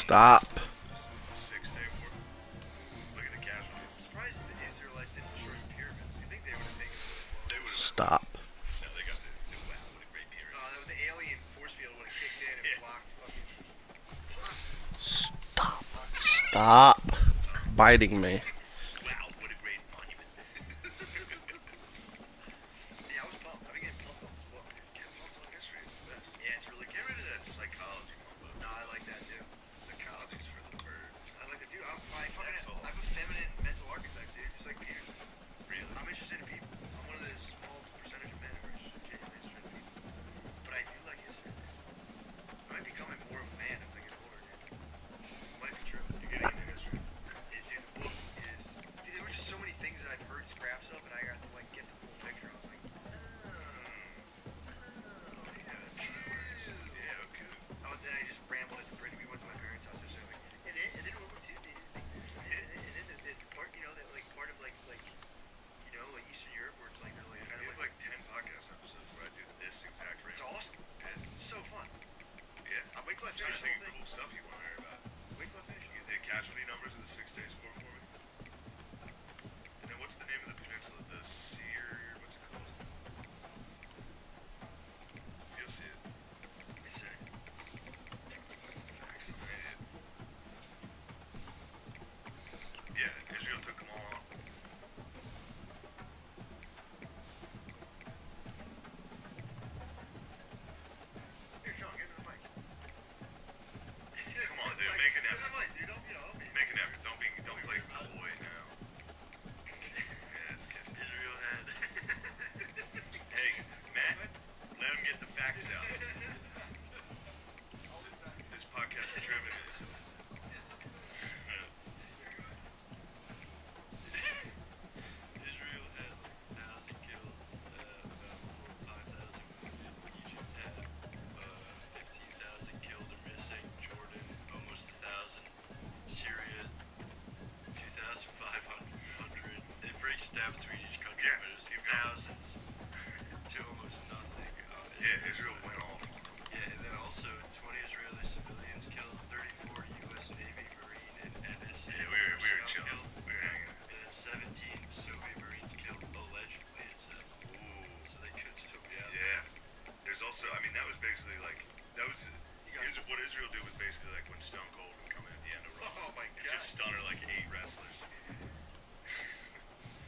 Stop. The 6-day war. Look at the casualties. I'm surprised the Israelites didn't destroy the pyramids. Do you think they would have taken it? They would have. Stop. No, they got this. Wow, what a great period. The alien force field would have kicked in and blocked fucking. Stop. Stop biting me. Wow, what a great monument. Yeah, I was pumped. I've been getting pumped on this book. Get pumped on history, it's the best. Yeah, it's really Get good. rid of that psychology mumbo. No, I like that too. Psychology's for the birds. I like that too. I'm That's all. a feminine mental archetype, dude. Just like Peterson. Really? I'm interested in people. I'm one of the small percentage of men who are genuinely interested in people. But I do like history. I might be becoming more of a man as I get older, dude. Might be true. You're getting into history. Dude, the book is. Dude, there were just so many things that I've heard scraps of, and I got to like get the full picture. I was like, Yeah, okay. oh, then I just rambled at the bridge. We went to my parents' house yesterday. Like, and then World War II, and then the part, you know, that like part of like you know, like Eastern Europe, where it's like they're like kind We of have like 10 podcast episodes where I do this exact it's ramble. awesome. Yeah. It's so fun. Yeah. Wait till I I'm trying finish to the think whole of thing. cool stuff you want to hear about. Wait till I finish. You get the casualty numbers of the 6 days war for me. And then what's the name of the peninsula? The Seer. What's it called? You'll see it. Let me see. Facts. Yeah, Israel took them all on. Here, Sean, give me the mic. Come on, dude, make an effort. Dude, don't, you know, I'll be. Make an effort. Don't play coy now. Yes, kiss Israel head. Hey, Matt, let him get the facts out. This podcast is driven. Israel had like 1,000 killed, about 5,000 wounded. Egypt had 15,000 killed or missing. Jordan, almost 1,000. Syria, 2,500. It breaks it down between each country, Yeah, but it's keep going. thousands to almost nothing. Yeah, Israel went off. Yeah, and then also 20 Israeli civilians killed, 34 U.S. Navy, Marine, and NSA. Yeah, we were personnel chilling. killed, We were hanging out. and then 17 Soviet Marines killed, allegedly, it says. Ooh. So they could still be out there. Yeah. There's also, I mean, that was basically like, that was, what Israel did was basically like when Stone Cold would come in at the end of Raw. Oh my It god. just stunner like 8 wrestlers.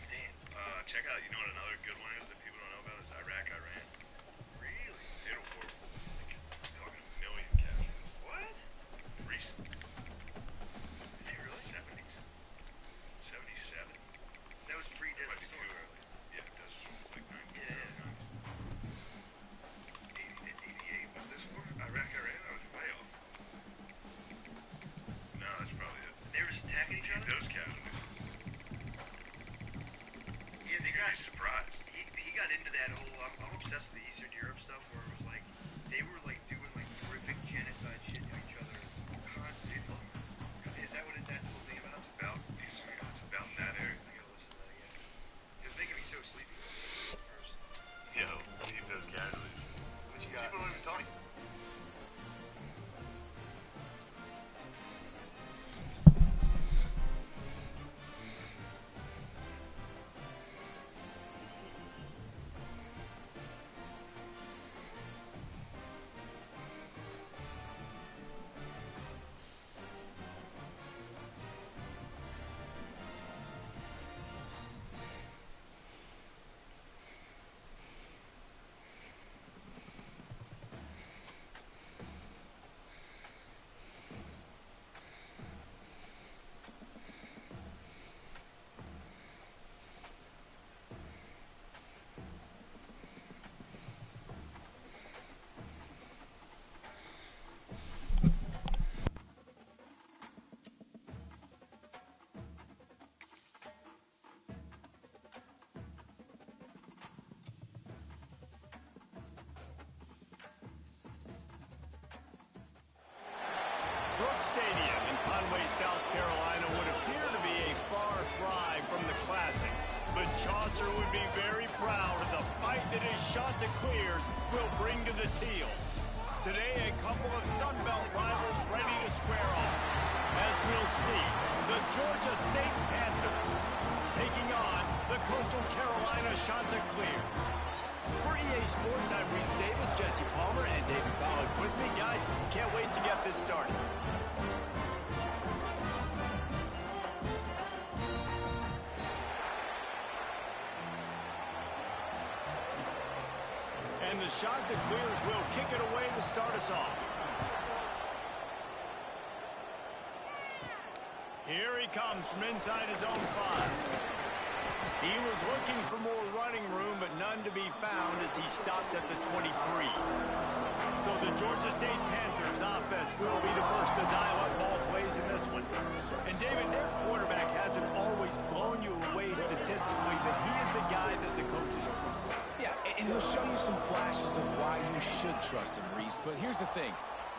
Damn. Check out, you know what another good one is that people don't know about is Iraq, Iran. Really? They had a horrible, like, talking a million casualties. What? Recent. Did they really? 70s. 77. That was That pre-Desert might be too Storm. early. Yeah, Desert Storm was like 90. Yeah. 80 to 88 was this war? Iraq, Iran? I was way off. No, that's probably it. They were just attacking each other? Those casualties. Yeah, they You'd got. be surprised. He got into that whole. I'm obsessed with the Eastern Europe stuff, where it was like they were like doing like horrific genocide shit to each other constantly. Is that what that's the whole thing about? It's about Eastern Europe. It's about that area. I gotta listen to that again. It was making me so sleepy first. Yo, keep those casualties. What you got? People don't even talk. Brooks Stadium in Conway, South Carolina would appear to be a far cry from the classics, but Chaucer would be very proud of the fight that his Chanticleers will bring to the teal. Today, a couple of Sunbelt rivals ready to square off. Sports. I'm Reese Davis, Jesse Palmer, and David Pollack with me. Guys, can't wait to get this started. And the shot that clears will kick it away to start us off. Here he comes from inside his own 5. He was looking for more running room, but none to be found as he stopped at the 23. So the Georgia State Panthers offense will be the first to dial up ball plays in this one. And David, their quarterback hasn't always blown you away statistically, but he is a guy that the coaches trust. Yeah, and he'll show you some flashes of why you should trust him, Reese. But here's the thing.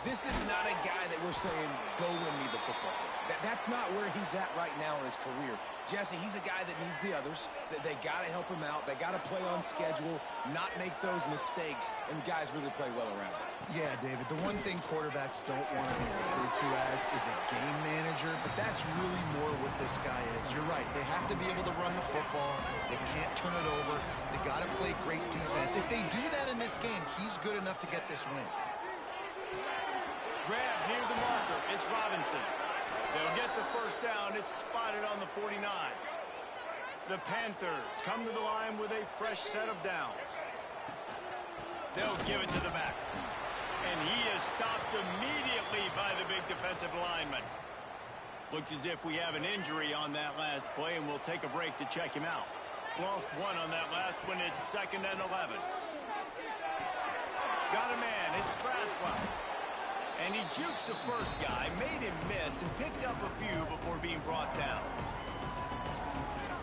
This is not a guy that we're saying, go win me the football game. That's not where he's at right now in his career. Jesse, he's a guy that needs the others. They got to help him out. They got to play on schedule, not make those mistakes, and guys really play well around him. Yeah, David, the one thing quarterbacks don't want to be referred to as is a game manager, but that's really more what this guy is. You're right. They have to be able to run the football. They can't turn it over. They got to play great defense. If they do that in this game, he's good enough to get this win. Grab near the marker. It's Robinson. They'll get the first down. It's spotted on the 49. The Panthers come to the line with a fresh set of downs. They'll give it to the back. And he is stopped immediately by the big defensive lineman. Looks as if we have an injury on that last play, and we'll take a break to check him out. Lost one on that last one. It's 2nd and 11. Got a man. It's Braswell. And he jukes the first guy, made him miss, and picked up a few before being brought down.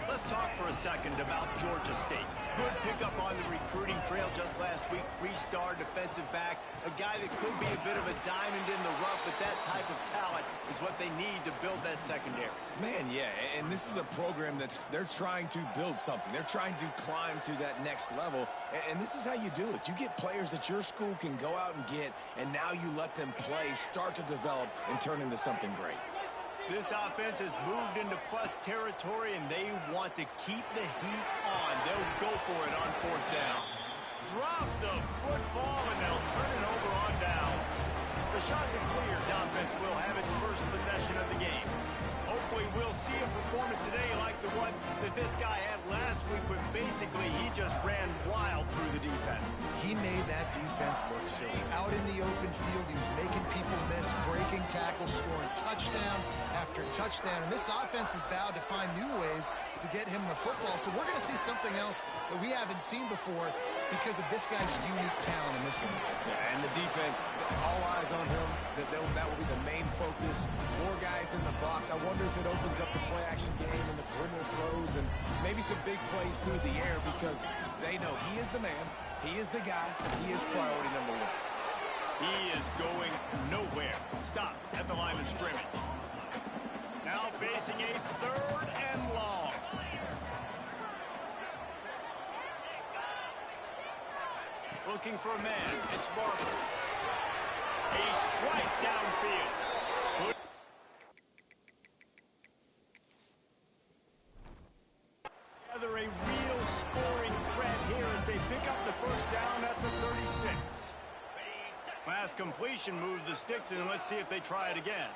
Let's talk for a second about Georgia State. Good pickup on the recruiting trail just last week. 3-star defensive back. A guy that could be a bit of a diamond in the rough, but that type of talent is what they need to build that secondary. Man, yeah, and this is a program they're trying to build something. They're trying to climb to that next level, and this is how you do it. You get players that your school can go out and get, and now you let them play, start to develop, and turn into something great. This offense has moved into plus territory, and they want to keep the heat on. They'll go for it on 4th down. Drop the football, and they'll turn it over on downs. The shot to clears offense will have its first possession of the game. Hopefully we'll see a performance today like the one that this guy had last week, where basically he just ran wild through the defense. He made that defense look silly. Out in the open field, he was making people miss, breaking tackles, scoring touchdown after touchdown. And this offense has vowed to find new ways to get him the football. So we're going to see something else that we haven't seen before because of this guy's unique talent in this one. Yeah, and the defense, all eyes on him. That will be the main focus. More guys in the box. I wonder if it opens up the play-action game and the perimeter throws and maybe some big plays through the air, because they know he is the man, he is the guy, he is priority number 1. He is going nowhere. Stop at the line of scrimmage. Now facing a 3rd and long. Looking for a man. It's Barber. A strike downfield. Together a real scoring threat here as they pick up the first down at the 36. Last completion moved the sticks, and let's see if they try it again.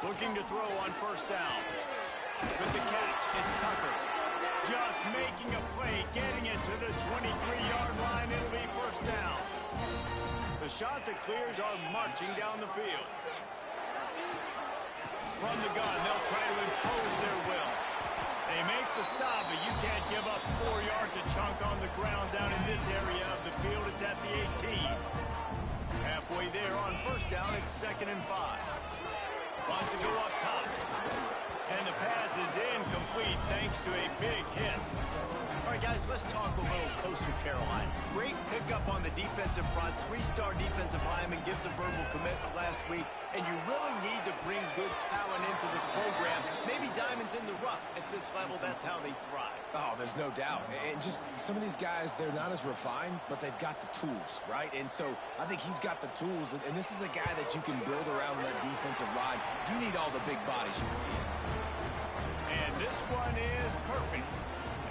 Looking to throw on 1st down. With the catch, it's Tucker. Just making a play, getting it to the 23-yard line. It'll be 1st down. The shot that clears are marching down the field. From the gun, they'll try to impose their will. They make the stop, but you can't give up 4 yards a chunk on the ground down in this area of the field. It's at the 18. Halfway there on 1st down, it's 2nd and 5. Wants to go up top. And the pass is incomplete thanks to a big hit. All right, guys, let's talk a little Coastal Carolina. Great pickup on the defensive front. 3-star defensive lineman gives a verbal commitment last week. And you really need to bring good talent into the program. Maybe diamonds in the rough. At this level, that's how they thrive. Oh, there's no doubt. And just some of these guys, they're not as refined, but they've got the tools, right? And so I think he's got the tools. And this is a guy that you can build around that defensive line. You need all the big bodies you can get. And This one is perfect.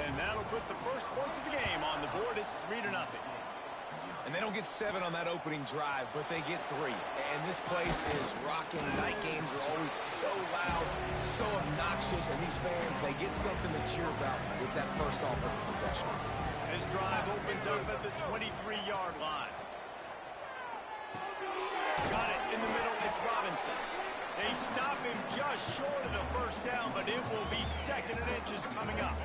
And that'll put the first points of the game on the board. It's 3-0. And they don't get 7 on that opening drive, but they get 3. And this place is rocking. Night games are always so loud, so obnoxious, and these fans, they get something to cheer about with that first offensive possession. This drive opens up at the 23-yard line. Got it in the middle. It's Robinson. They stop him just short of the first down, but it will be 2nd and inches coming up.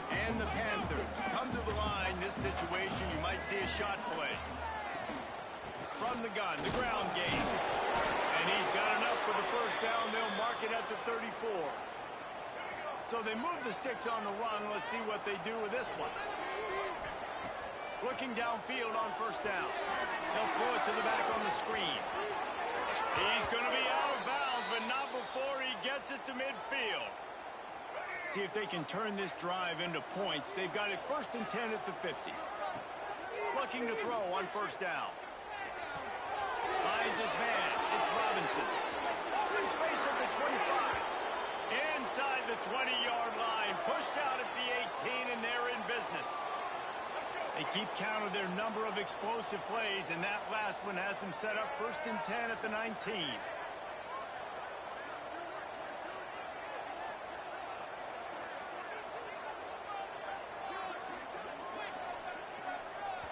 And the Panthers come to the line. This situation, you might see a shot play. From the gun, the ground game. And he's got enough for the first down. They'll mark it at the 34. So they move the sticks on the run. Let's see what they do with this one. Looking downfield on first down. They'll throw it to the back on the screen. He's going to be out of bounds, but not before he gets it to midfield. See if they can turn this drive into points. They've got it 1st and 10 at the 50. Looking to throw on first down. Finds his man. It's Robinson. Open space at the 25. Inside the 20-yard line. Pushed out at the 18, and they're in business. They keep count of their number of explosive plays, and that last one has them set up 1st and 10 at the 19.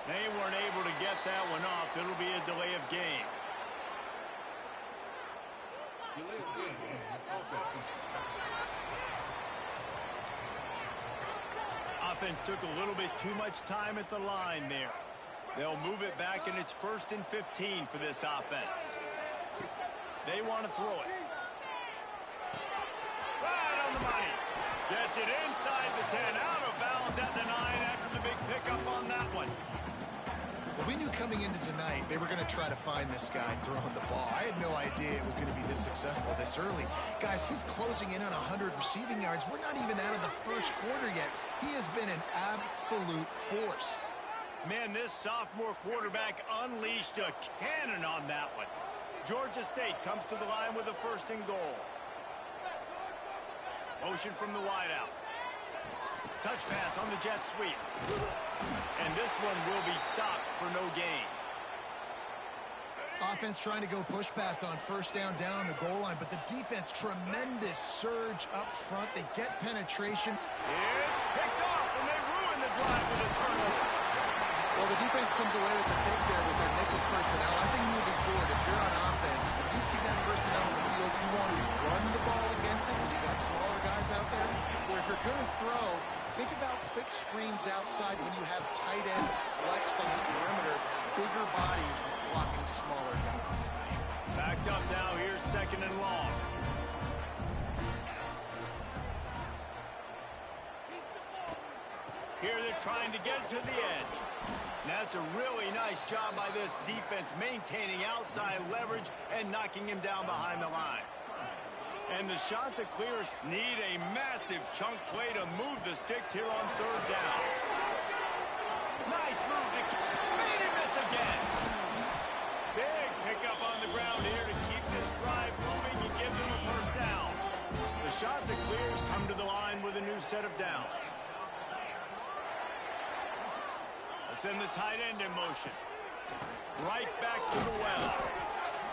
They weren't able to get that one off. It'll be a delay of game. Offense took a little bit too much time at the line there. They'll move it back, and it's 1st and 15 for this offense. They want to throw it. Right on the money. Gets it inside the 10, out of bounds at the 9 after the big pickup on that one. Well, we knew coming into tonight they were going to try to find this guy throwing the ball. I had no idea it was going to be this successful this early. Guys, he's closing in on 100 receiving yards. We're not even out of the first quarter yet. He has been an absolute force. Man, this sophomore quarterback unleashed a cannon on that one. Georgia State comes to the line with a 1st and goal. Motion from the wideout. Touch pass on the jet sweep. And this one will be stopped for no gain. Offense trying to go push pass on first down on the goal line, but the defense, tremendous surge up front. They get penetration. It's picked off, and they ruin the drive with a turnover. Well, the defense comes away with the pick there with their nickel personnel. I think moving forward, if you're on offense, when you see that personnel on the field, you want to run the ball against it because you got smaller guys out there. Or if you're going to throw, think about quick screens outside when you have tight ends flexed on the perimeter, bigger bodies blocking smaller guys. Backed up now. Here's 2nd and long. Here they're trying to get to the edge. That's a really nice job by this defense, maintaining outside leverage and knocking him down behind the line. And the Chanticleers need a massive chunk play to move the sticks here on 3rd down. Nice move to made him miss again. Big pickup on the ground here to keep this drive moving and give them a 1st down. The Chanticleers come to the line with a new set of downs. Send the tight end in motion. Right back to the well.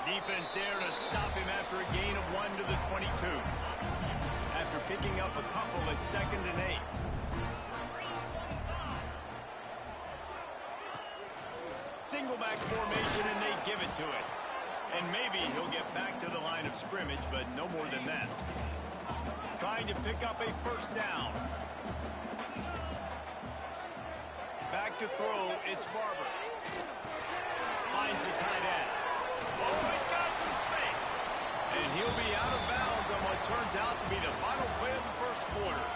Defense there to stop him after a gain of 1 to the 22. After picking up a couple at 2nd and 8. Single back formation, and they give it to it. And maybe he'll get back to the line of scrimmage, but no more than that. Trying to pick up a 1st down. Back to throw, it's Barber. Finds the tight end. Oh, he's got some space. And he'll be out of bounds on what turns out to be the final play of the 1st quarter.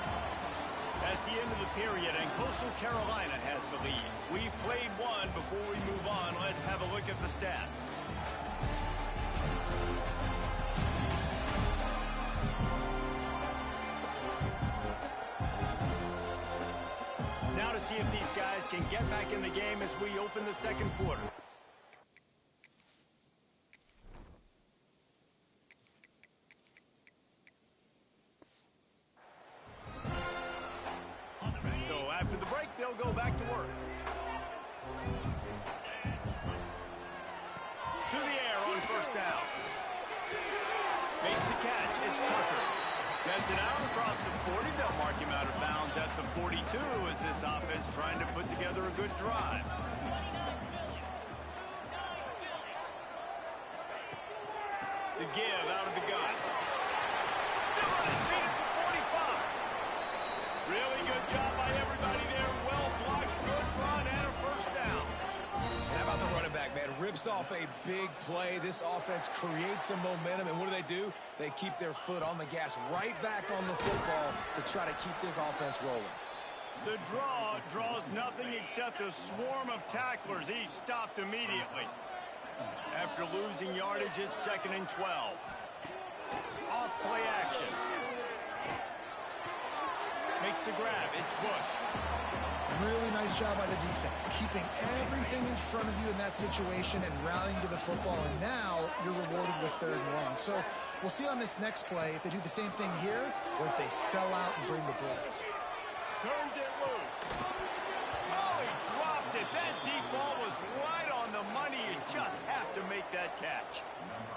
That's the end of the period, and Coastal Carolina has the lead. We've played one. Before we move on, let's have a look at the stats. Now to see if these guys can get back in the game as we open the 2nd quarter. To the air on first down. Makes the catch. It's Tucker. Gets it out across the 40. They'll mark him out of bounds at the 42 as this offense trying to put together a good drive. The give out of the gun. Still on his feet at the 45. Really good job by everybody there. Well blocked, good run, and a first down. How about the running back, man? Rips off a big play. This offense creates some momentum, and what do? They keep their foot on the gas right back on the football to try to keep this offense rolling. The draw draws nothing except a swarm of tacklers. He's stopped immediately. After losing yardage, it's 2nd and 12. Off play action. Makes the grab. It's Bush. Really nice job by the defense, keeping everything in front of you in that situation and rallying to the football, and now you're rewarded with 3rd and long. So we'll see on this next play if they do the same thing here or if they sell out and bring the blitz. Turns it loose. Oh, he dropped it. That deep ball was right on the money. You just have to make that catch.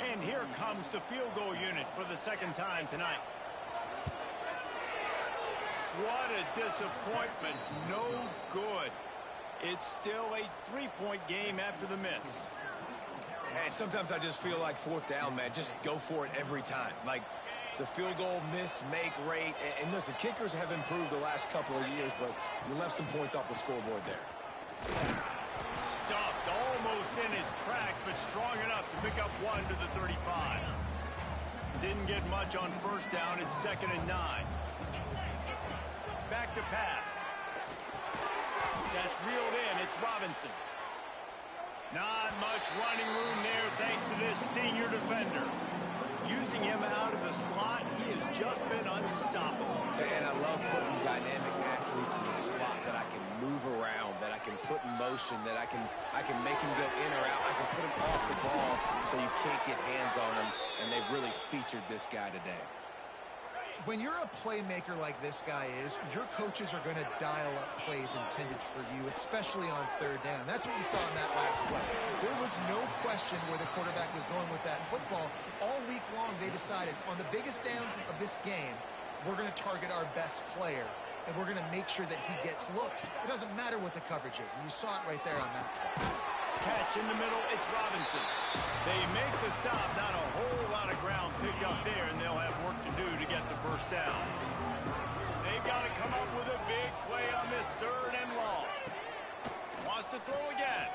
And here comes the field goal unit for the 2nd time tonight. What a disappointment. No good. It's still a 3-point game after the miss. And sometimes I just feel like 4th down, man. Just go for it every time. Like the field goal miss-make rate. And listen, kickers have improved the last couple of years, but you left some points off the scoreboard there. Stuffed almost in his track, but strong enough to pick up 1 to the 35. Didn't get much on first down. It's 2nd and 9. Back to pass. That's reeled in. It's Robinson. Not much running room there thanks to this senior defender. Using him out of the slot, he has just been unstoppable. And I love putting dynamic athletes in the slot that I can move around, that I can put in motion, that I can make him go in or out. I can put him off the ball so you can't get hands on him, and they've really featured this guy today. When you're a playmaker like this guy is, your coaches are going to dial up plays intended for you, especially on 3rd down. That's what you saw in that last play. There was no question where the quarterback was going with that football. All week long, they decided on the biggest downs of this game, we're going to target our best player, and we're going to make sure that he gets looks. It doesn't matter what the coverage is, and you saw it right there on that play. Catch in the middle, it's Robinson. They make the stop, not a whole lot of ground picked up there, and they'll have work to do to get the first down. They've got to come up with a big play on this 3rd and long. Wants to throw again.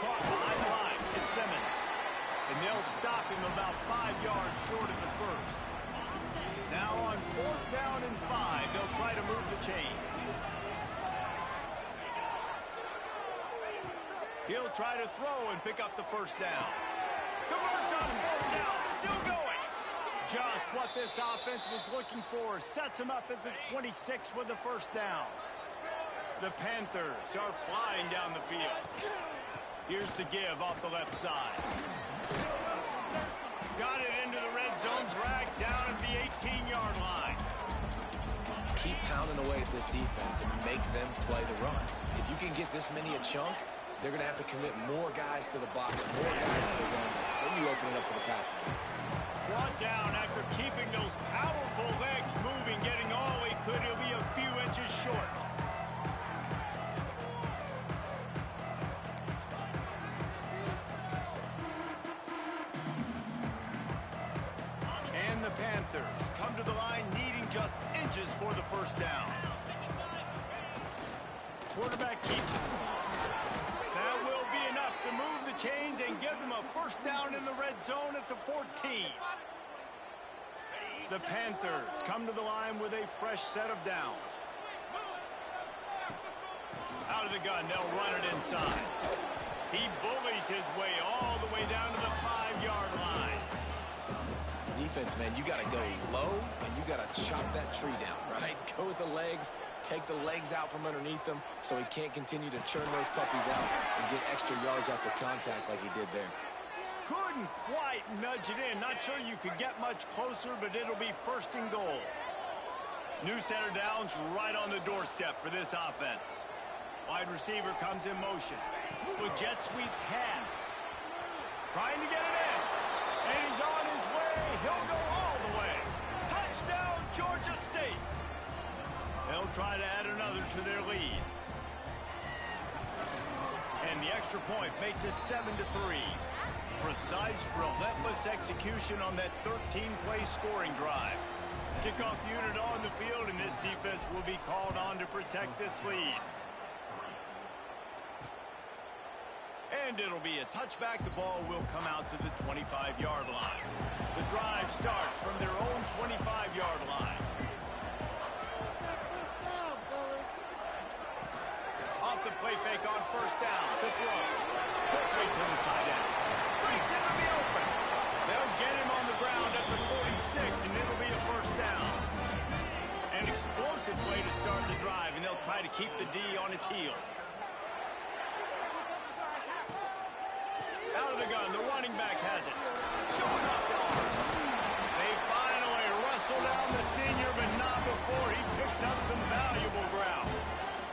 Caught behind the line, it's Simmons. And they'll stop him about 5 yards short of the first. Now on 4th down and 5, they'll try to move the chains. He'll try to throw and pick up the first down. Converts on 4th down, still going. Just what this offense was looking for. Sets him up at the 26 with the first down. The Panthers are flying down the field. Here's the give off the left side. Got it into the red zone, dragged down at the 18-yard line. Keep pounding away at this defense and make them play the run. If you can get this many a chunk, they're going to have to commit more guys to the box, more guys to the run. Then you open it up for the passing game. Brought down after keeping those powerful legs moving, getting all he could. He'll be a few inches short. And the Panthers come to the line needing just inches for the first down. Quarterback keeps it. That will be enough to move the chains and give them a first down in the red zone at the 14. The Panthers come to the line with a fresh set of downs. Out of the gun, they'll run it inside. He bullies his way all the way down to the 5-yard line. Defense, man, you got to go low, and you got to chop that tree down, right? Go with the legs, take the legs out from underneath them so he can't continue to churn those puppies out and get extra yards after contact like he did there. Couldn't quite nudge it in. Not sure you could get much closer, but it'll be 1st and goal. New center downs right on the doorstep for this offense. Wide receiver comes in motion. With jet sweep pass. Trying to get it in. And he's on his way. He'll go all the way. Touchdown, Georgia State. They'll try to add another to their lead. And the extra point makes it 7-3. Precise, relentless execution on that 13-play scoring drive. Kickoff unit on the field, and this defense will be called on to protect this lead. And it'll be a touchback. The ball will come out to the 25-yard line. The drive starts from their own 25-yard line. Off the play fake on first down. The throw. Quickly to the tight end. Breaks into the open. They'll get him on the ground at the 46, and it'll be a first down. An explosive play to start the drive, and they'll try to keep the D on its heels. Out of the gun, the running back has it. Showing up the arm. They finally wrestle down the senior, but not before he picks up some valuable ground.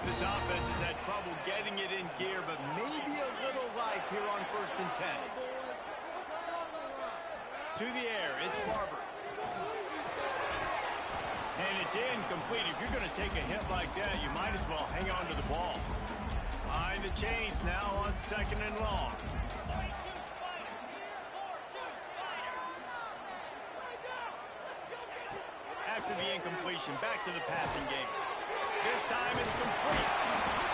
This offense has had trouble getting it in gear, but maybe a little life here on 1st and 10. To the air, it's Barber. And it's incomplete. If you're going to take a hit like that, you might as well hang on to the ball. Behind the chains now on 2nd and long. After the incompletion, back to the passing game. This time it's complete.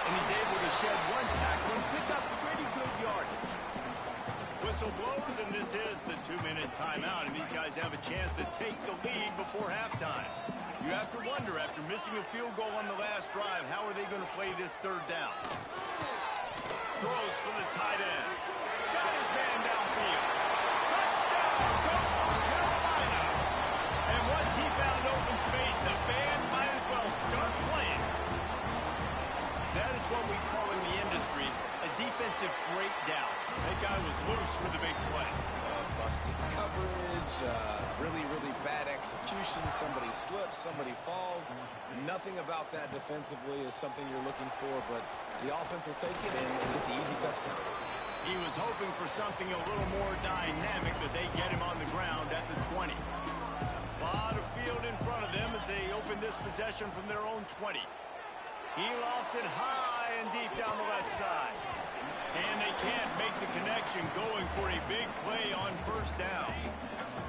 And he's able to shed one tackle and pick up pretty good yardage. Whistle blows, and this is the 2-minute timeout, and these guys have a chance to take the lead before halftime. You have to wonder, after missing a field goal on the last drive, how are they going to play this 3rd down? Throws for the tight end. Got his man downfield. Touchdown! Go for Carolina! And once he found open space, the band might as well start playing. That is what we call in the industry a defensive breakdown. That guy was loose for the big play. Busted coverage, really, really bad execution. Somebody slips, somebody falls. Nothing about that defensively is something you're looking for, but the offense will take it and get the easy touchdown. He was hoping for something a little more dynamic, but they get him on the ground at the 20. A lot of field in front of them as they open this possession from their own 20. He lofts it high and deep down the left side. And they can't make the connection, going for a big play on 1st down.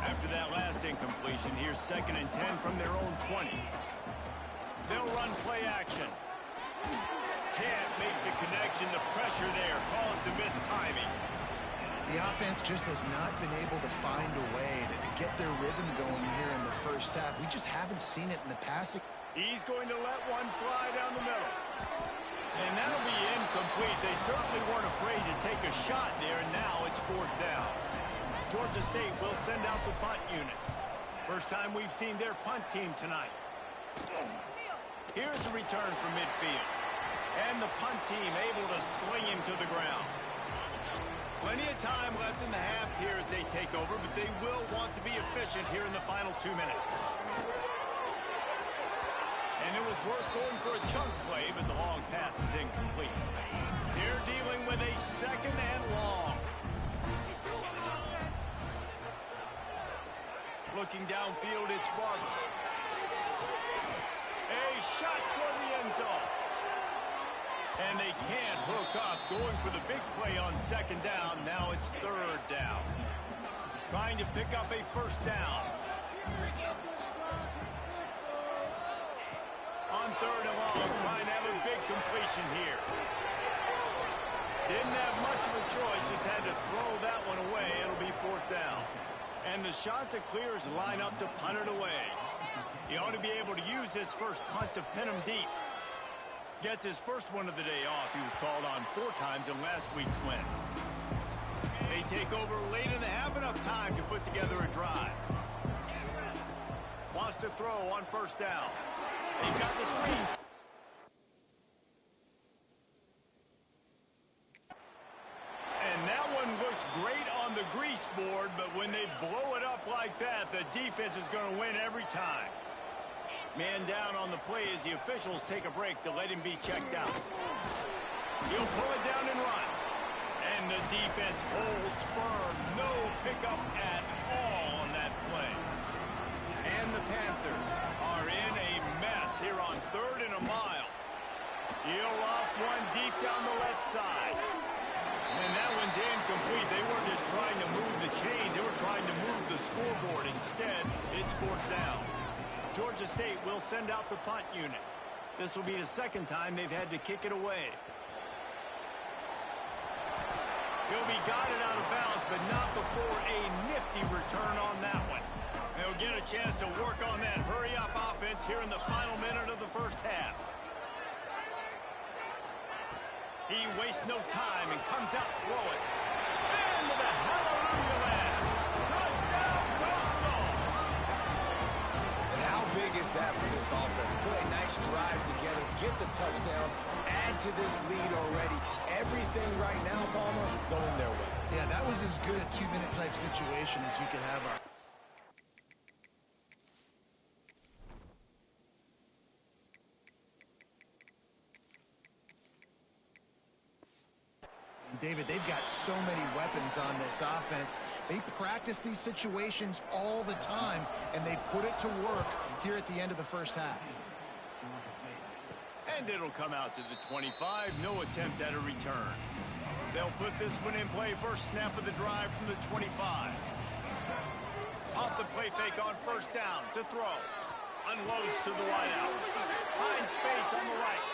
After that last incompletion, here's 2nd and 10 from their own 20. They'll run play action. Can't make the connection. The pressure there caused the missed timing. The offense just has not been able to find a way to get their rhythm going here in the 1st half. We just haven't seen it in the passing. He's going to let one fly down the middle. And that'll be incomplete. They certainly weren't afraid to take a shot there, and now it's 4th down. Georgia State will send out the punt unit. First time we've seen their punt team tonight. Here's a return from midfield. And the punt team able to sling him to the ground. Plenty of time left in the half here as they take over, but they will want to be efficient here in the final 2 minutes. And it was worth going for a chunk play, but the long pass is incomplete. They're dealing with a 2nd and long. Looking downfield, it's Barber. A shot for the end zone. And they can't hook up, going for the big play on 2nd down. Now it's 3rd down. Trying to pick up a 1st down. On 3rd and long, trying to have a big completion here. Didn't have much of a choice, just had to throw that one away. It'll be 4th down. And the Chanticleers line up to punt it away. He ought to be able to use his first punt to pin him deep. Gets his first one of the day off. He was called on 4 times in last week's win. They take over late in the half, enough time to put together a drive. Wants to throw on 1st down. They've got the screens. And that one looked great on the grease board, but when they blow it up like that, the defense is going to win every time. Man down on the play as the officials take a break to let him be checked out. He'll pull it down and run. And the defense holds firm. No pickup at all on that play. And the Panthers are in a mess here on 3rd and a mile. He'll off one deep down the left side. And that one's incomplete. They weren't just trying to move the chains. They were trying to move the scoreboard. Instead, it's 4th down. Georgia State will send out the punt unit. This will be the 2nd time they've had to kick it away. He'll be guided out of bounds, but not before a nifty return on that one. They'll get a chance to work on that hurry-up offense here in the final minute of the first half. He wastes no time and comes out throwing. And the hallelujah land. Touchdown, Coastal! And how big is that for this offense? Put a nice drive together, get the touchdown, add to this lead already. Everything right now, Palmer, going their way. Yeah, that was as good a 2-minute type situation as you could have. David, they've got so many weapons on this offense. They practice these situations all the time, and they put it to work here at the end of the first half. And it'll come out to the 25. No attempt at a return. They'll put this one in play. First snap of the drive from the 25. Off the play fake on 1st down to throw. Unloads to the wideout. Finds space on the right.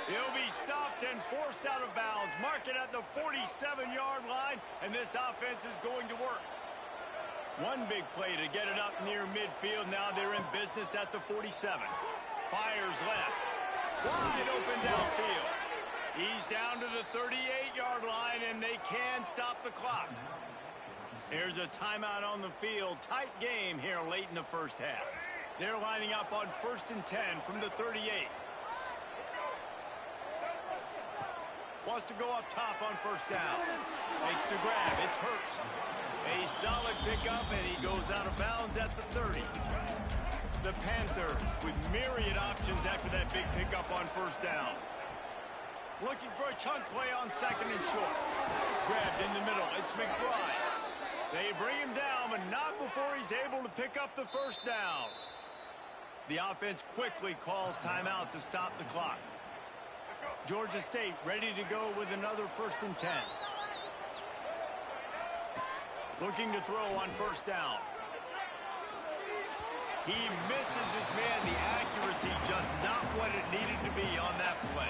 He'll be stopped and forced out of bounds. Mark it at the 47-yard line, and this offense is going to work. One big play to get it up near midfield. Now they're in business at the 47. Fires left. Wide open downfield. He's down to the 38-yard line, and they can stop the clock. There's a timeout on the field. Tight game here late in the first half. They're lining up on 1st and 10 from the 38. Wants to go up top on 1st down. Makes the grab. It's Hurst. A solid pickup, and he goes out of bounds at the 30. The Panthers with myriad options after that big pickup on 1st down. Looking for a chunk play on 2nd and short. Grabbed in the middle. It's McBride. They bring him down, but not before he's able to pick up the 1st down. The offense quickly calls timeout to stop the clock. Georgia State ready to go with another 1st and 10. Looking to throw on 1st down. He misses his man. The accuracy just not what it needed to be on that play.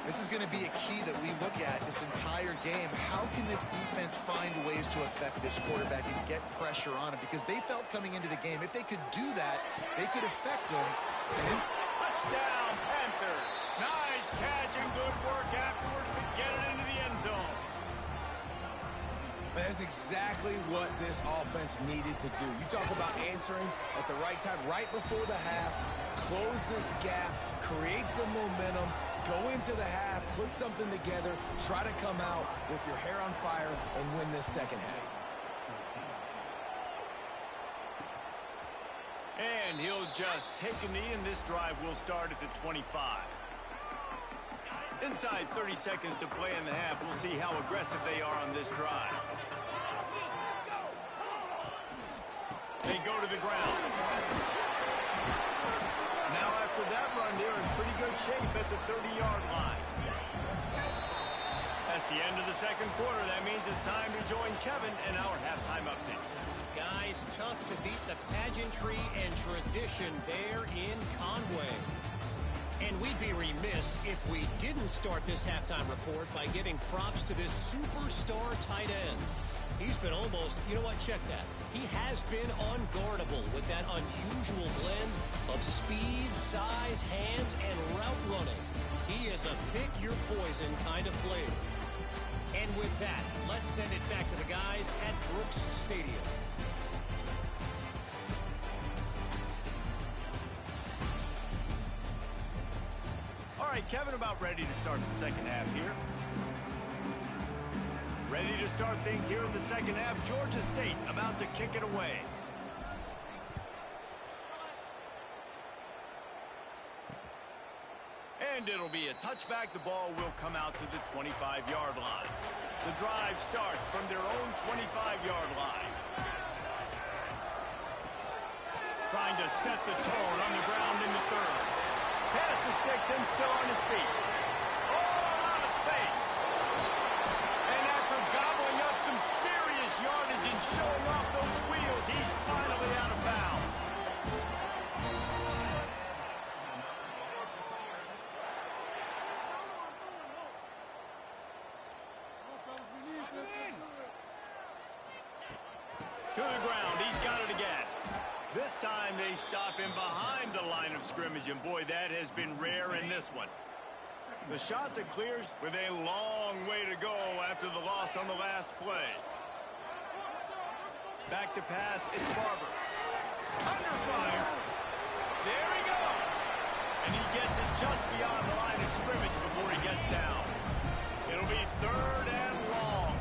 This is going to be a key that we look at this entire game. How can this defense find ways to affect this quarterback and get pressure on him? Because they felt coming into the game, if they could do that, they could affect him. Touchdown, Panthers. Nice catch and good work afterwards to get it into the end zone. That's exactly what this offense needed to do. You talk about answering at the right time, right before the half, close this gap, create some momentum, go into the half, put something together, try to come out with your hair on fire and win this 2nd half. And he'll just take a knee, and this drive will start at the 25. Inside 30 seconds to play in the half. We'll see how aggressive they are on this drive. They go to the ground. Now after that run, they're in pretty good shape at the 30-yard line. That's the end of the 2nd quarter. That means it's time to join Kevin in our halftime update. Guys, tough to beat the pageantry and tradition there in Conway. And we'd be remiss if we didn't start this halftime report by giving props to this superstar tight end. He's been almost, you know what, check that. He has been unguardable with that unusual blend of speed, size, hands, and route running. He is a pick-your-poison kind of player. And with that, let's send it back to the guys at Brooks Stadium. All right, Kevin, about ready to start the 2nd half here. Ready to start things here in the 2nd half. Georgia State about to kick it away. And And it'll be a touchback. The ball will come out to the 25-yard line. The drive starts from their own 25-yard line. Trying to set the tone on the ground in the third. Pass the sticks and still on his feet. All out of space. And after gobbling up some serious yardage and showing off those wheels, he's finally out of bounds. To the ground, he's got it again. This time they stop him behind the line of scrimmage, and boy, that has been rare in this one. The shot that clears with a long way to go after the loss on the last play. Back to pass, it's Barber. Under fire. There he goes. And he gets it just beyond the line of scrimmage before he gets down. It'll be third and long.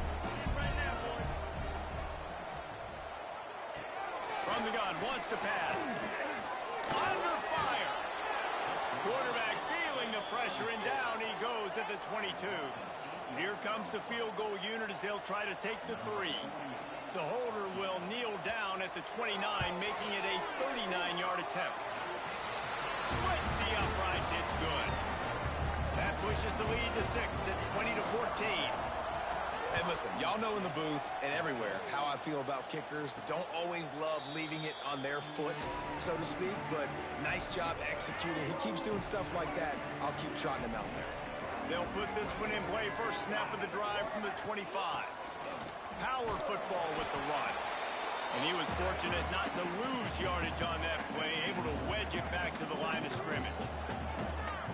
Right now, boys. From the gun, wants to pass. Under fire. Quarterback feeling the pressure, and down he goes at the 22. And here comes the field goal unit as they'll try to take the 3. The holder will kneel down at the 29, making it a 39-yard attempt. Splits the uprights, it's good. That pushes the lead to 6 at 20-14. And listen, y'all know in the booth and everywhere how I feel about kickers. Don't always love leaving it on their foot, so to speak, but nice job executing. He keeps doing stuff like that. I'll keep trotting him out there. They'll put this one in play. First snap of the drive from the 25. Power football with the run. And he was fortunate not to lose yardage on that play, able to wedge it back to the line of scrimmage.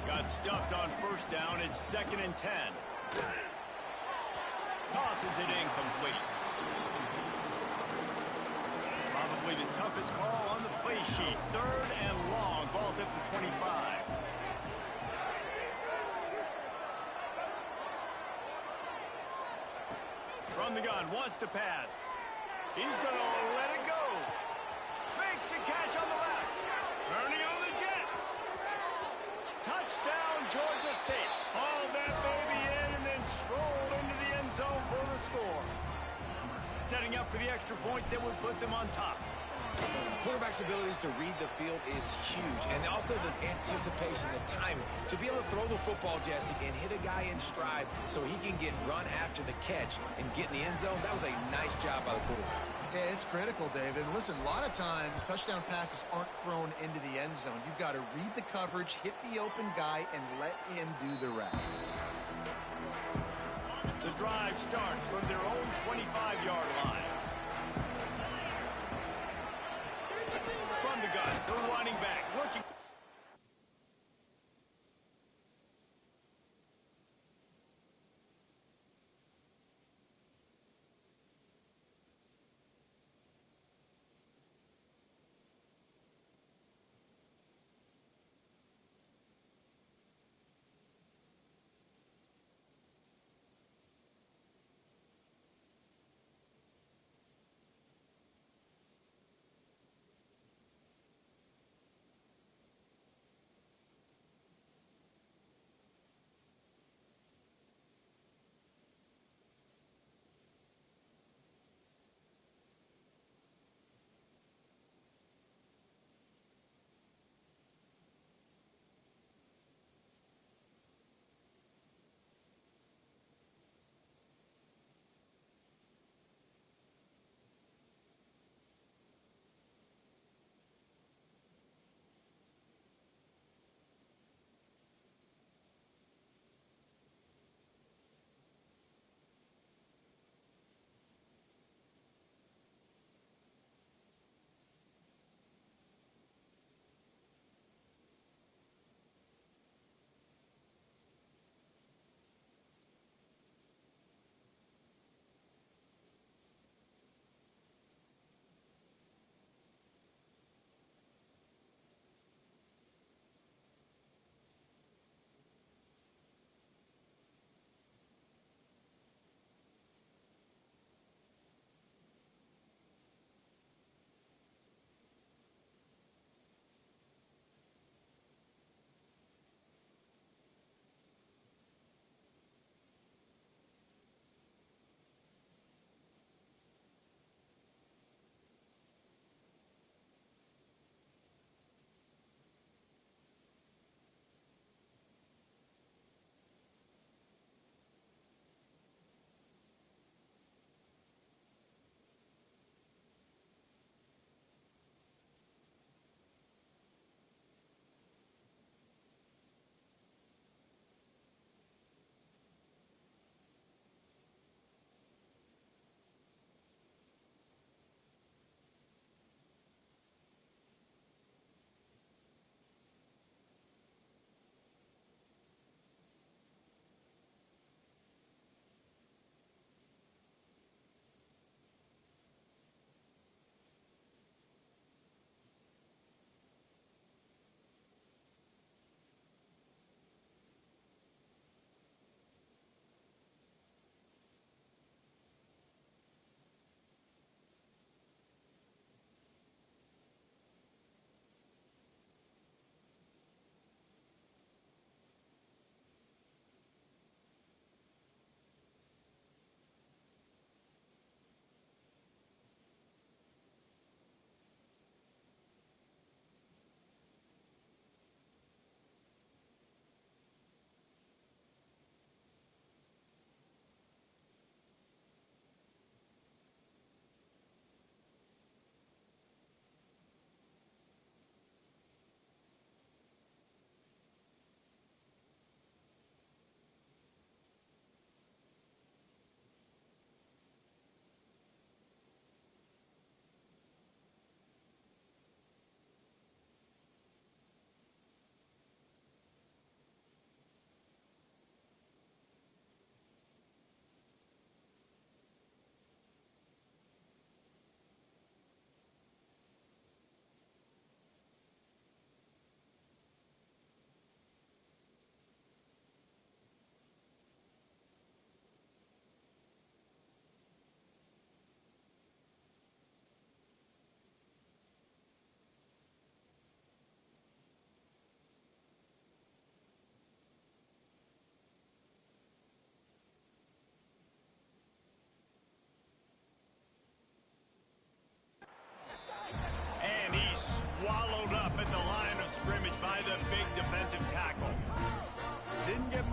Got stuffed on first down. It's 2nd and 10. Tosses it incomplete. Probably the toughest call on the play sheet. 3rd and long. Ball's at the 25. From the gun, wants to pass. He's going to let it go. Makes the catch on the left. Turning on the Jets. Touchdown, Georgia State. Hauled that baby in and then strolled into the end zone for the score. Setting up for the extra point that would put them on top. Quarterback's abilities to read the field is huge, and also the anticipation, the timing. To be able to throw the football, Jesse, and hit a guy in stride so he can get run after the catch and get in the end zone, that was a nice job by the quarterback. Yeah, it's critical, David. And listen, a lot of times touchdown passes aren't thrown into the end zone. You've got to read the coverage, hit the open guy, and let him do the rest. The drive starts from their own 25-yard line. From the gun, the running back looking.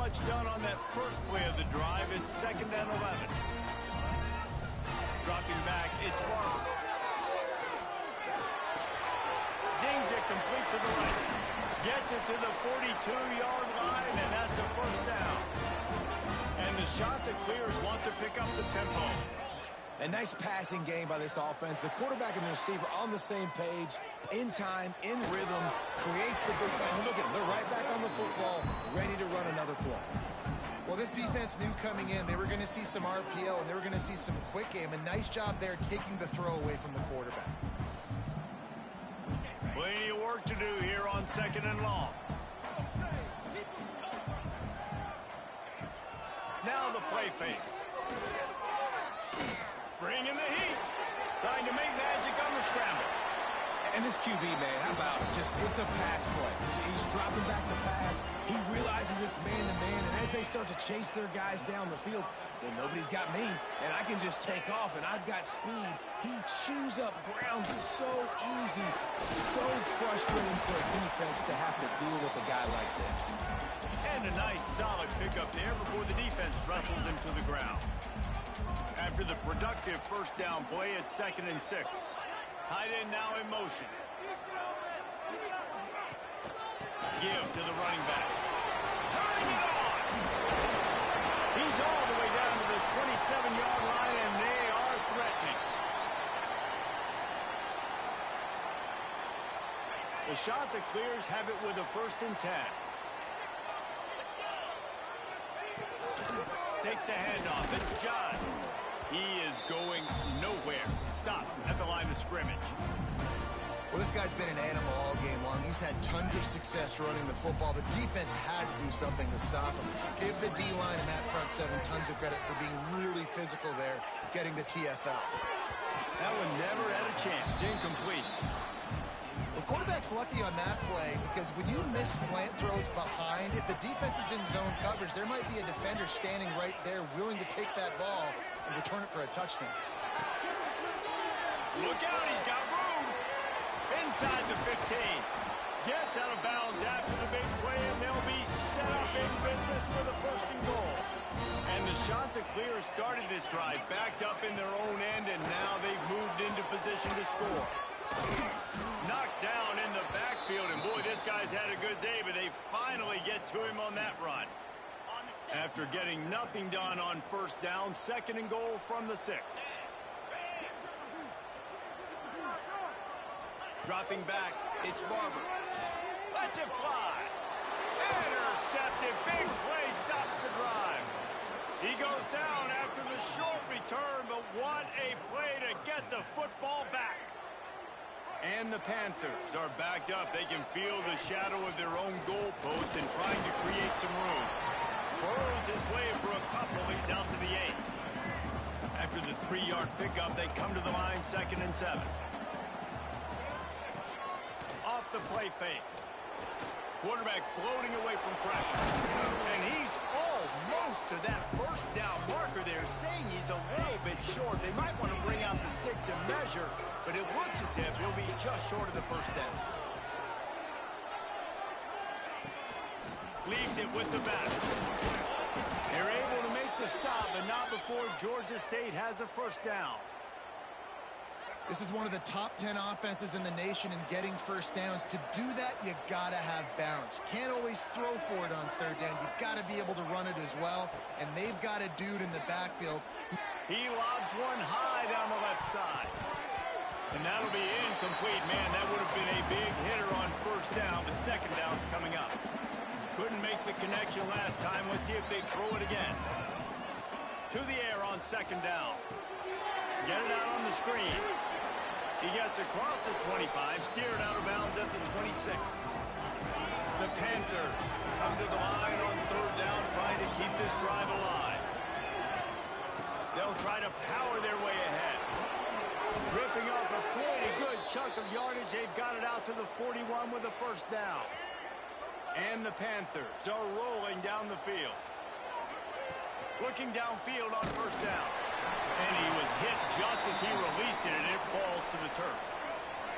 much done on that first play of the drive. It's 2nd and 11. Dropping back, it's Barber. Zings it complete to the right. Gets it to the 42-yard line, and that's a first down. And the shot that clears want to pick up the tempo. A nice passing game by this offense. The quarterback and the receiver on the same page, in time, in rhythm, creates the big play. Look at them. They're right back on the football, ready to run another play. Well, this defense knew coming in they were going to see some RPO and they were going to see some quick game. A nice job there taking the throw away from the quarterback. Plenty of work to do here on 2nd and long. Now the play fake. Bringing the heat. Trying to make magic on the scramble. And this QB, man, how about just, it's a pass play. He's dropping back to pass. He realizes it's man-to-man, and as they start to chase their guys down the field, well, nobody's got me, and I can just take off, and I've got speed. He chews up ground so easy, so frustrating for a defense to have to deal with a guy like this. And a nice, solid pickup there before the defense wrestles him to the ground. After the productive first down play, it's 2nd and 6. Tight end now in motion. Give to the running back. Turning it on! He's all the way down to the 27-yard line, and they are threatening. The shot that clears have it with a 1st and 10. Takes the handoff. It's John. He is going nowhere. Stop at the line of scrimmage. Well, this guy's been an animal all game long. He's had tons of success running the football. The defense had to do something to stop him. Give the D-line and that front seven tons of credit for being really physical there, getting the TFL. That one never had a chance. Incomplete. The quarterback's lucky on that play because when you miss slant throws behind, if the defense is in zone coverage, there might be a defender standing right there willing to take that ball and return it for a touchdown. Look out, he's got room. Inside the 15. Gets out of bounds after the big play, and they'll be set up in business with a 1st and goal. And the shot to clear started this drive, backed up in their own end, and now they've moved into position to score. Knocked down in the backfield, and boy, this guy's had a good day, but they finally get to him on that run. After getting nothing done on 1st down, 2nd and goal from the 6. Dropping back, it's Barber. Lets it fly. Intercepted. Big play stops the drive. He goes down after the short return, but what a play to get the football back. And the Panthers are backed up. They can feel the shadow of their own goalpost and trying to create some room. Burrows his way for a couple. He's out to the 8. After the 3-yard pickup, they come to the line 2nd and 7. Off the play fake. Quarterback floating away from pressure. And he's almost to that 1st down marker there, saying he's a little bit short. They might want to bring out the sticks and measure, but it looks as if he'll be just short of the 1st down. Leaves it with the back. They're able to make the stop, but not before Georgia State has a 1st down. This is one of the top 10 offenses in the nation in getting 1st downs. To do that, you gotta have balance. You can't always throw for it on 3rd down. You've got to be able to run it as well, and they've got a dude in the backfield. He lobs one high down the left side. And that'll be incomplete. Man, that would have been a big hitter on 1st down, but 2nd down's coming up. Couldn't make the connection last time. Let's see if they throw it again. To the air on 2nd down. Get it out on the screen. He gets across the 25, steered out of bounds at the 26. The Panthers come to the line on 3rd down, trying to keep this drive alive. They'll try to power their way ahead. Ripping off a pretty good chunk of yardage. They've got it out to the 41 with a 1st down. And the Panthers are rolling down the field. Looking downfield on 1st down. And he was hit just as he released it, and it falls to the turf.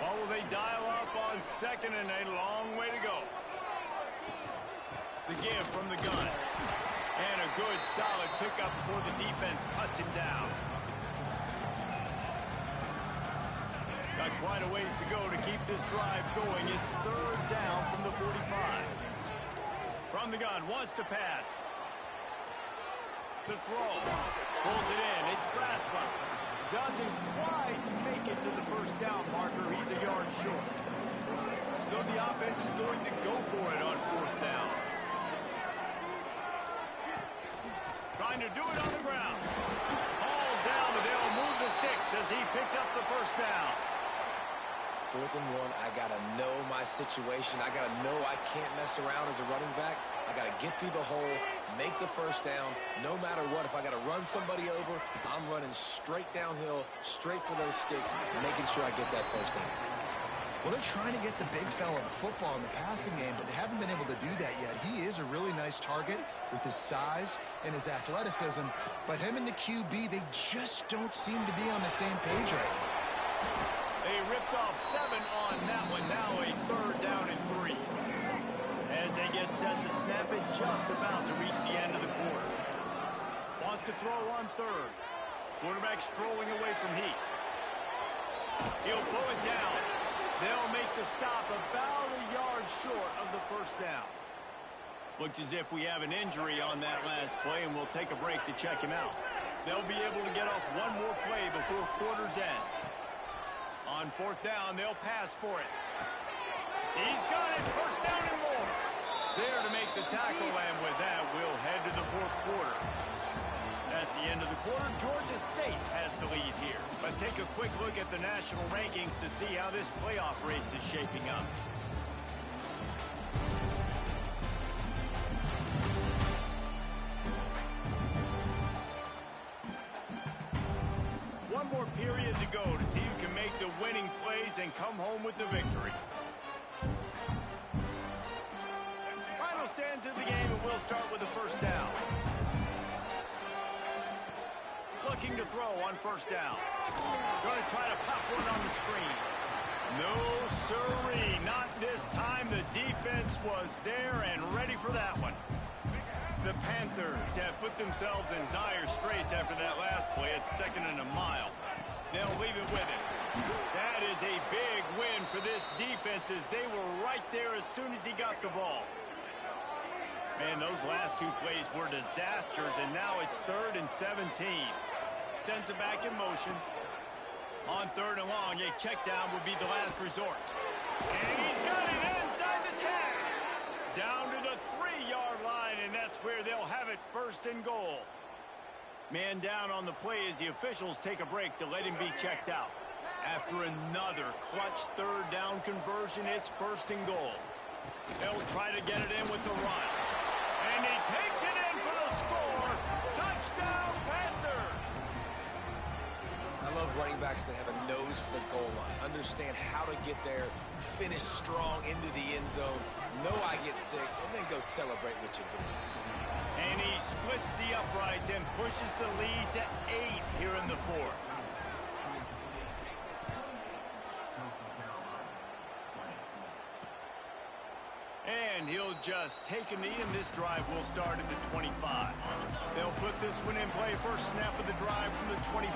Well, will they dial up on 2nd and a long way to go? The give from the gun. And a good, solid pickup before the defense cuts him down. Got quite a ways to go to keep this drive going. It's third down from the 45. From the gun, wants to pass. The throw. Pulls it in. It's Braspa. Doesn't quite make it to the first down marker. He's a yard short. So the offense is going to go for it on fourth down. Trying to do it on the ground. Hauled down, but they'll move the sticks as he picks up the first down. 4th and 1, I got to know my situation. I got to know I can't mess around as a running back. I got to get through the hole, make the first down. No matter what, if I got to run somebody over, I'm running straight downhill, straight for those sticks, making sure I get that first down. Well, they're trying to get the big fella the football in the passing game, but they haven't been able to do that yet. He is a really nice target with his size and his athleticism, but him and the QB, they just don't seem to be on the same page right now. They ripped off 7 on that one. Now a third down and 3. As they get set to snap it, just about to reach the end of the quarter. Wants to throw on third. Quarterback strolling away from Heath. He'll pull it down. They'll make the stop about a yard short of the first down. Looks as if we have an injury on that last play, and we'll take a break to check him out. They'll be able to get off one more play before quarter's end. On fourth down, they'll pass for it. He's got it. First down and more. There to make the tackle, and with that, we'll head to the fourth quarter. That's the end of the quarter. Georgia State has the lead here. Let's take a quick look at the national rankings to see how this playoff race is shaping up. One more period to go to see who can make the winning plays and come home with the victory. Final stand to the game, and we'll start with the first down. Looking to throw on first down. Going to try to pop one on the screen. No siree, not this time. The defense was there and ready for that one. The Panthers have put themselves in dire straits after that last play at 2nd and a mile. They'll leave it with it. That is a big win for this defense as they were right there as soon as he got the ball. Man, those last 2 plays were disasters, and now it's 3rd and 17. Sends it back in motion. On 3rd and long, a check down would be the last resort. And he's got it inside the 10. Down to the 3-yard line, and that's where they'll have it, 1st and goal. Man down on the play as the officials take a break to let him be checked out. After another clutch 3rd down conversion, it's 1st and goal. They'll try to get it in with the run. And he takes it in for the score. Touchdown, Panther! I love running backs that have a nose for the goal line. Understand how to get there, finish strong into the end zone, know I get 6, and then go celebrate with your boys. And he splits the uprights and pushes the lead to 8 here in the 4th. And he'll just take a knee, and this drive will start at the 25. They'll put this one in play. First snap of the drive from the 25.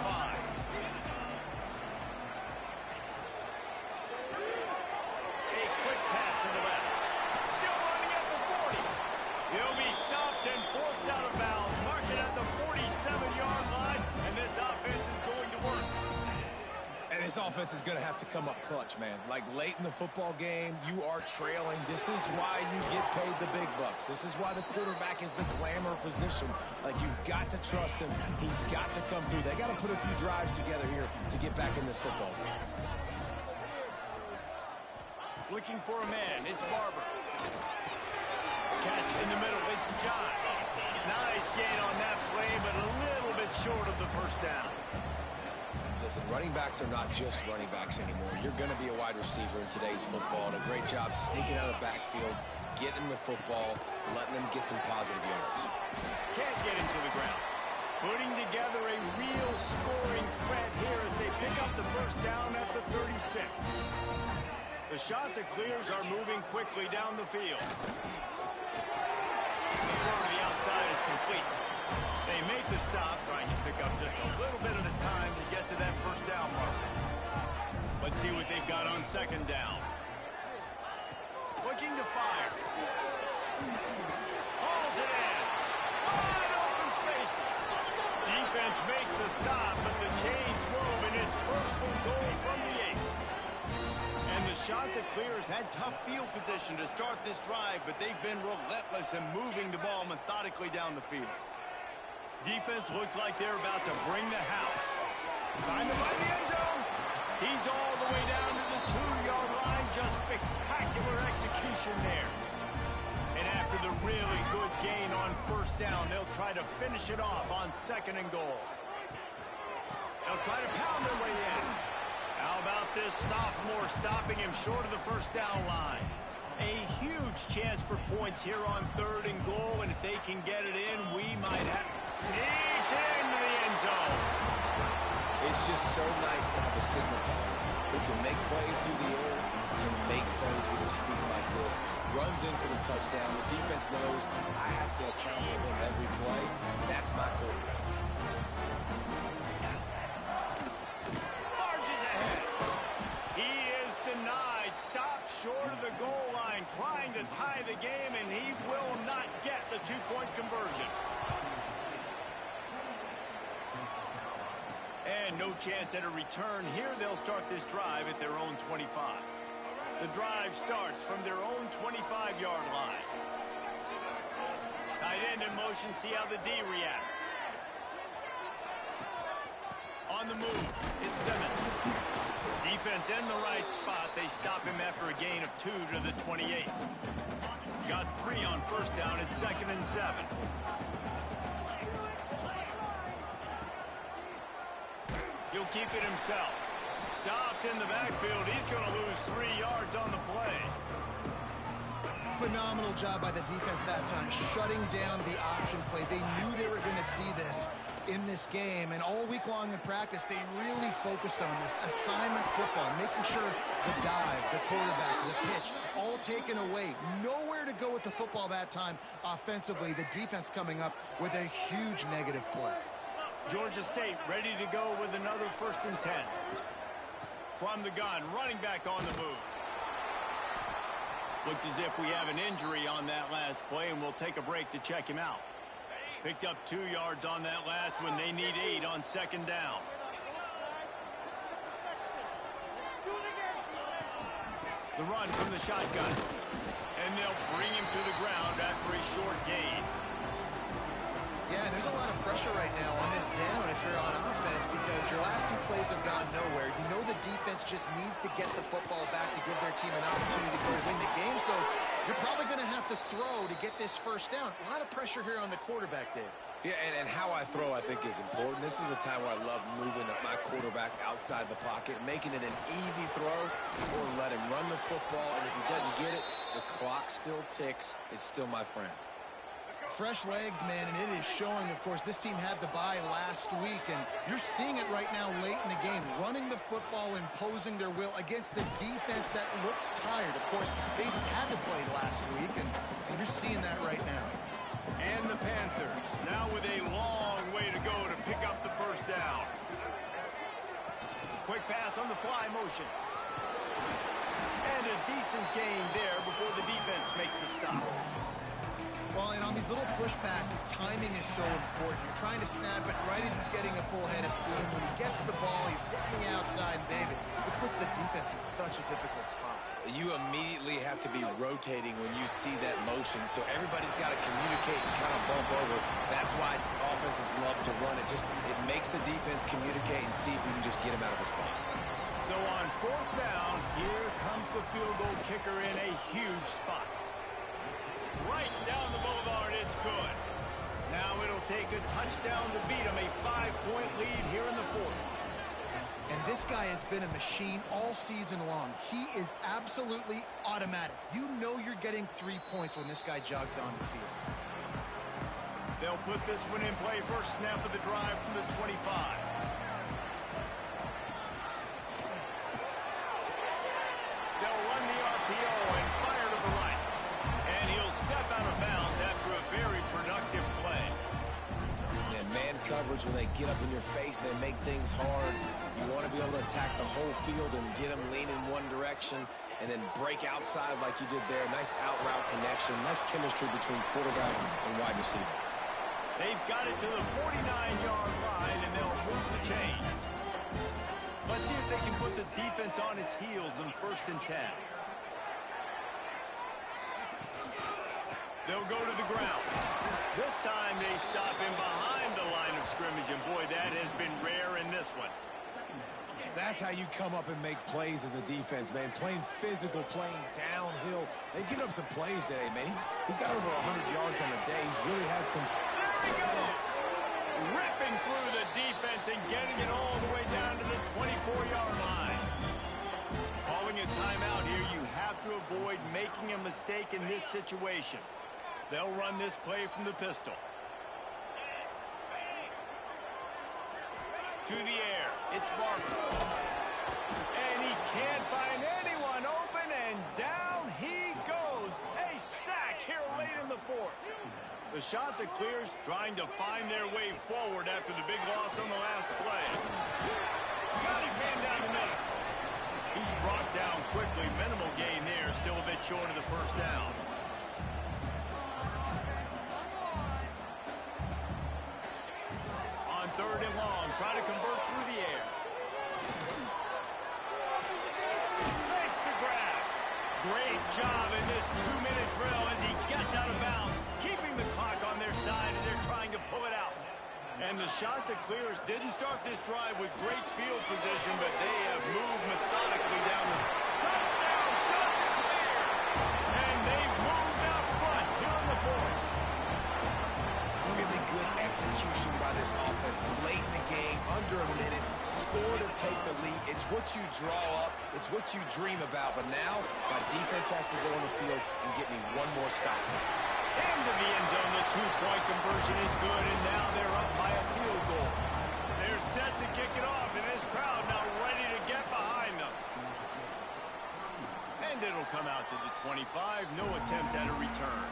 A quick pass to the left. Still running at the 40. He'll be stopped and forced out of bounds. Marked it at the 47-yard line, and this offense is going to work. And this offense is going to have to come up clutch, man. Like late in the football game, you are trailing. This is why you get paid the big bucks. This is why the quarterback is the glamour position. Like, you've got to trust him. He's got to come through. They got to put a few drives together here to get back in this football game. Looking for a man. It's Barber. Catch in the middle. It's John. Nice gain on that play, but a little bit short of the first down. Listen, running backs are not just running backs anymore. You're going to be a wide receiver in today's football, and a great job sneaking out of the backfield, getting the football, letting them get some positive yards. Can't get him to the ground. Putting together a real scoring threat here as they pick up the first down at the 36. The shot to clears are moving quickly down the field. outside is complete. They make the stop, trying to pick up just a little bit at a time to get to that first down marker. Let's see what they've got on second down. Looking to fire. Hauls it in. Wide open spaces. Defense makes a stop, but the chains move, and it's first and goal from the 8. And the Chanticleers had tough field position to start this drive, but they've been relentless in moving the ball methodically down the field. Defense looks like they're about to bring the house. Trying to find the end zone. He's all the way down to the 2-yard line. Just spectacular execution there. And after the really good gain on first down, they'll try to finish it off on second and goal. They'll try to pound their way in. How about this sophomore stopping him short of the first down line? A huge chance for points here on third and goal, and if they can get it in, we might have... Sneaks into the end zone. It's just so nice to have a signal caller who can make plays through the air and make plays with his feet like this. Runs in for the touchdown. The defense knows I have to account for him every play. That's my quarterback. Marches ahead. He is denied. Stopped short of the goal line, trying to tie the game, and he will not get the 2-point conversion. And no chance at a return. Here they'll start this drive at their own 25. The drive starts from their own 25-yard line. Tight end in motion, see how the D reacts. On the move, it's Simmons. Defense in the right spot. They stop him after a gain of 2 to the 28. Got 3 on first down at 2nd and 7. He'll keep it himself. Stopped in the backfield. He's going to lose 3 yards on the play. Phenomenal job by the defense that time, shutting down the option play. They knew they were going to see this in this game, and all week long in practice, they really focused on this assignment football, making sure the dive, the quarterback, the pitch, all taken away. Nowhere to go with the football that time offensively. The defense coming up with a huge negative play. Georgia State ready to go with another 1st and 10. From the gun, running back on the move. Looks as if we have an injury on that last play, and we'll take a break to check him out. Picked up 2 yards on that last one. They need 8 on second down. The run from the shotgun. And they'll bring him to the ground after a short gain. Yeah, and there's a lot of pressure right now on this down if you're on offense because your last 2 plays have gone nowhere. You know the defense just needs to get the football back to give their team an opportunity to go win the game, so you're probably going to have to throw to get this first down. A lot of pressure here on the quarterback, Dave. Yeah, and how I throw, I think, is important. This is a time where I love moving my quarterback outside the pocket, making it an easy throw, or let him run the football, and if he doesn't get it, the clock still ticks. It's still my friend. Fresh legs, man, and it is showing. Of course, this team had the bye last week, and you're seeing it right now late in the game, running the football, imposing their will against the defense that looks tired. Of course, they had to play last week, and you're seeing that right now. And the Panthers, now with a long way to go to pick up the first down. Quick pass on the fly motion. And a decent gain there before the defense makes the stop. Well, and on these little push passes, timing is so important. You're trying to snap it right as he's getting a full head of steam. When he gets the ball, he's hitting the outside, and David, it puts the defense in such a difficult spot. You immediately have to be rotating when you see that motion, so everybody's got to communicate and kind of bump over. That's why offenses love to run it. It makes the defense communicate and see if you can just get him out of a spot. So on 4th down, here comes the field goal kicker in a huge spot. Right down the boulevard, it's good. Now it'll take a touchdown to beat him, a 5-point lead here in the 4th. And this guy has been a machine all season long. He is absolutely automatic. You know you're getting 3 points when this guy jogs on the field. They'll put this one in play. First snap of the drive from the 25. They'll run the RPO and fire to the right. And he'll step out of bounds after a very productive get up in your face and they make things hard. You want to be able to attack the whole field and get them leaning one direction and then break outside like you did there. Nice out-route connection. Nice chemistry between quarterback and wide receiver. They've got it to the 49-yard line, and they'll move the chains. Let's see if they can put the defense on its heels in 1st and 10. They'll go to the ground. This time they stop him behind the line of scrimmage, and boy, that has been rare in this one. That's how you come up and make plays as a defense, man. Playing physical, playing downhill. They've given up some plays today, man. He's got over 100 yards on the day. He's really had some... There he goes! Ripping through the defense and getting it all the way down to the 24-yard line. Calling a timeout here, you have to avoid making a mistake in this situation. They'll run this play from the pistol. To the air, it's Barber. And he can't find anyone open, and down he goes. A sack here late in the 4th. The shot that clears, trying to find their way forward after the big loss on the last play. Got his man down the middle. He's brought down quickly. Minimal gain there, still a bit short of the 1st down. On 3rd and long, try to convert through the air. Makes the grab. Great job in this 2-minute drill as he gets out of bounds, keeping the clock on their side as they're trying to pull it out. And the shot to clears didn't start this drive with great field position, but they have moved methodically down the touchdown, shot to clear. And they've moved out front here in the 4th. Really good execution by this offense late in the game, under a minute, score to take the lead. It's what you draw up, it's what you dream about, but now my defense has to go on the field and get me one more stop. Into the end zone, the 2-point conversion is good, and now they're up by a field goal. They're set to kick it off, and this crowd now ready to get behind them. And it'll come out to the 25, no attempt at a return.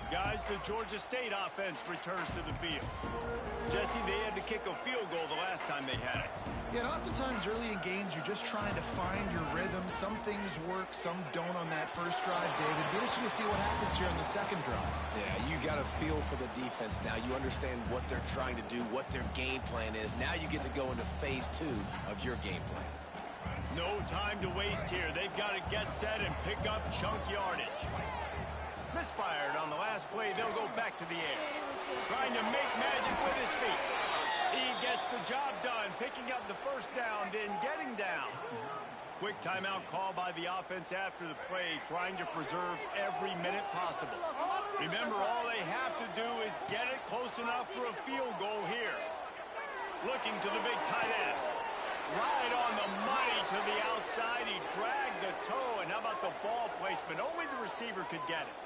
Guys, the Georgia State offense returns to the field. Jesse, they had to kick a field goal the last time they had it. Yeah, and oftentimes early in games, you're just trying to find your rhythm. Some things work, some don't on that first drive, David. Be interesting to see what happens here on the second drive. Yeah, you got a feel for the defense now. You understand what they're trying to do, what their game plan is. Now you get to go into phase 2 of your game plan. No time to waste here. They've got to get set and pick up chunk yardage. Misfired on the last play. They'll go back to the air. Trying to make magic with his feet. He gets the job done, picking up the 1st down, then getting down. Quick timeout call by the offense after the play, trying to preserve every minute possible. Remember, all they have to do is get it close enough for a field goal here. Looking to the big tight end. Right on the money to the outside. He dragged the toe, and how about the ball placement? Only the receiver could get it.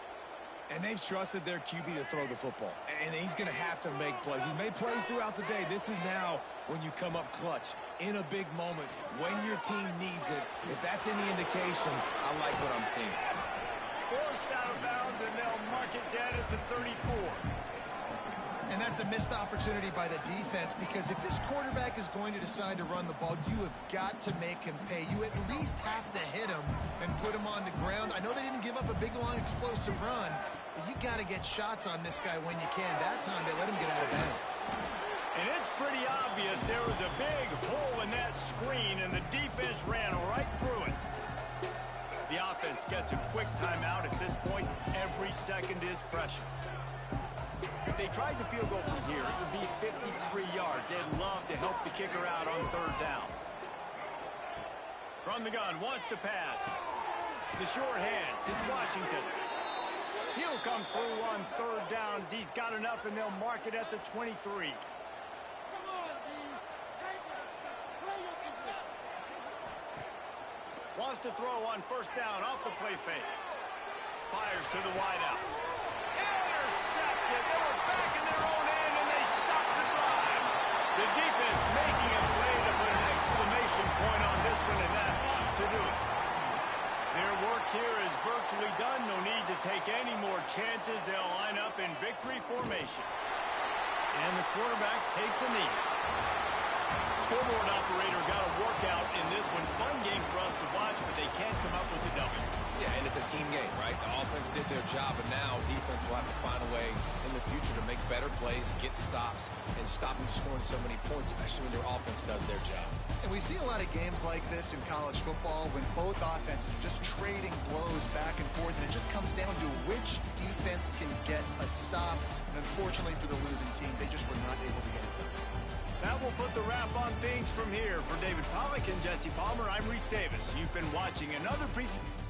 And they've trusted their QB to throw the football. And he's going to have to make plays. He's made plays throughout the day. This is now when you come up clutch in a big moment when your team needs it. If that's any indication, I like what I'm seeing. Forced out of bounds, and they'll mark it dead at the 34. And that's a missed opportunity by the defense, because if this quarterback is going to decide to run the ball, you have got to make him pay. You at least have to hit him and put him on the ground. I know they didn't give up a big, long, explosive run, but you got to get shots on this guy when you can. That time, they let him get out of bounds. And it's pretty obvious there was a big hole in that screen, and the defense ran right through it. The offense gets a quick timeout at this point. Every second is precious. If they tried the field goal from here, it would be 53 yards. They'd love to help the kicker out on 3rd down. From the gun, wants to pass. The short hands, it's Washington. He'll come through on 3rd down as he's got enough, and they'll mark it at the 23. Wants to throw on 1st down off the play fake. Fires to the wideout. Intercepted. They were back in their own end, and they stopped the drive. The defense making a play to put an exclamation point on this one, and that ought to do it. Their work here is virtually done. No need to take any more chances. They'll line up in victory formation. And the quarterback takes a knee. Scoreboard operator got a workout in this one. Fun game for us to watch, but they can't come up with a W. Yeah, and it's a team game, right? The offense did their job, and now defense will have to find a way in the future to make better plays, get stops, and stop them scoring so many points, especially when their offense does their job. And we see a lot of games like this in college football when both offenses are just trading blows back and forth, and it just comes down to which defense can get a stop. And unfortunately for the losing team, they just were not able to get it done. That will put the wrap on things from here. For David Pollack and Jesse Palmer, I'm Reese Davis. You've been watching another presentation.